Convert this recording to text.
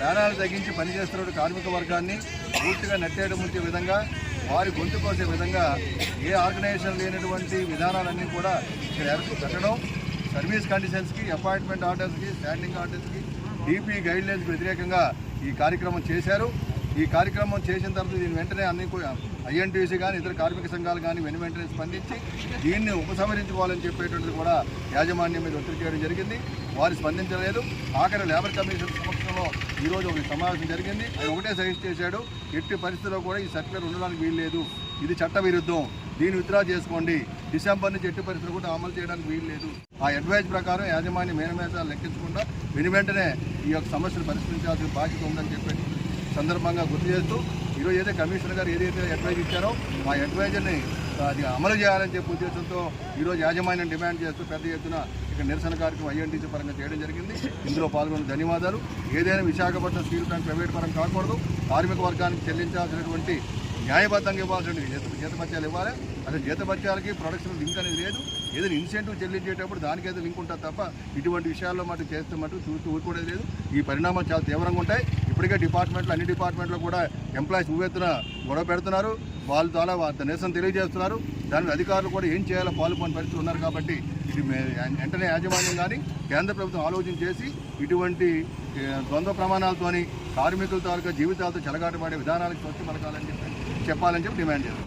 ప్రాణాలు తగ్గించి పనిచేస్తున్న కార్మిక వర్గాన్ని పూర్తిగా నెట్టేయడం ఉంచే విధంగా, వారి గొంతు కోసే విధంగా ఏ ఆర్గనైజేషన్ లేనటువంటి విధానాలన్నీ కూడా ఇక్కడ పెట్టడం, సర్వీస్ కండిషన్స్కి, అపాయింట్మెంట్ ఆర్డర్స్కి, స్టాండింగ్ ఆర్డర్స్కి, డీపీ గైడ్లైన్స్కి వ్యతిరేకంగా ఈ కార్యక్రమం చేశారు. ఈ కార్యక్రమం చేసిన తర్వాత దీని వెంటనే అన్ని ఐఎన్టీసీ కానీ ఇతర కార్మిక సంఘాలు కానీ వెంటనే స్పందించి దీన్ని ఉపసంహరించుకోవాలని చెప్పేటువంటిది కూడా యాజమాన్యం మీద ఒత్తిడి చేయడం జరిగింది. వారు స్పందించలేదు. ఆఖరి లేబర్ కమిషన్ సమక్షంలో ఈరోజు ఒక సమావేశం జరిగింది. ఆయన ఒకటే సజెస్ట్ చేశాడు, ఎట్టి పరిస్థితుల్లో కూడా ఈ సర్క్యులర్ ఉండడానికి వీల్లేదు, ఇది చట్ట విరుద్ధం, దీన్ని విత్డ్రా చేసుకోండి, డిసెంబర్ నుంచి ఎట్టి పరిస్థితులు కూడా అమలు చేయడానికి వీల్లేదు. ఆ అడ్వైజ్ ప్రకారం యాజమాన్యం మేనమేసాలు లెక్కించకుండా వెనువెంటనే ఈ యొక్క సమస్యను పరిష్కరించాల్సిన బాధ్యత ఉందని చెప్పి సందర్భంగా గుర్తు చేస్తూ, ఈరోజు ఏదైతే కమిషనర్ గారు ఏదైతే అడ్వైజ్ ఇచ్చారో ఆ అడ్వైజర్ని అది అమలు చేయాలని చెప్పి ఉద్దేశంతో ఈరోజు యాజమాన్యం డిమాండ్ చేస్తూ పెద్ద ఎత్తున ఇక్కడ నిరసన కార్యక్రమం ఐఎన్టీసీ పరంగా చేయడం జరిగింది. ఇందులో పాల్గొన్న ధన్యవాదాలు. ఏదైనా విశాఖపట్నం స్టీల్ ప్లాంట్ ప్రైవేట్ పరం కాకూడదు. కార్మిక వర్గానికి చెల్లించాల్సినటువంటి న్యాయబద్ధంగా ఇవ్వాల్సిన జీతభత్యాలు ఇవ్వాలి. అసలు జీతభత్యాలకి ప్రొడక్షన్ లింక్ అనేది లేదు. ఏదైనా ఇన్సెంటివ్ చెల్లించేటప్పుడు దానికైతే లింక్ ఉంటుంది తప్ప ఇటువంటి విషయాల్లో మటు చేస్తే మటు చూస్తూ ఊరుకోవడం లేదు. ఈ పరిణామాలు చాలా తీవ్రంగా ఉంటాయి. ఇప్పటికే డిపార్ట్మెంట్లో అన్ని డిపార్ట్మెంట్లో కూడా ఎంప్లాయీస్ ఉవ్వెత్తున గొడవ పెడుతున్నారు. వాళ్ళ ద్వారా నిరసన తెలియజేస్తున్నారు. దాని అధికారులు కూడా ఏం చేయాలో పాల్గొని పరిస్థితులు ఉన్నారు. కాబట్టి ఇది వెంటనే యాజమాన్యం కానీ కేంద్ర ప్రభుత్వం ఆలోచన చేసి ఇటువంటి ద్వంద్వ ప్రమాణాలతోని కార్మికుల తాలూకా జీవితాలతో చెలగాటపడే విధానాలకు స్వచ్ఛ పలకాలని చెప్పాలని చెప్పి డిమాండ్ చేస్తారు.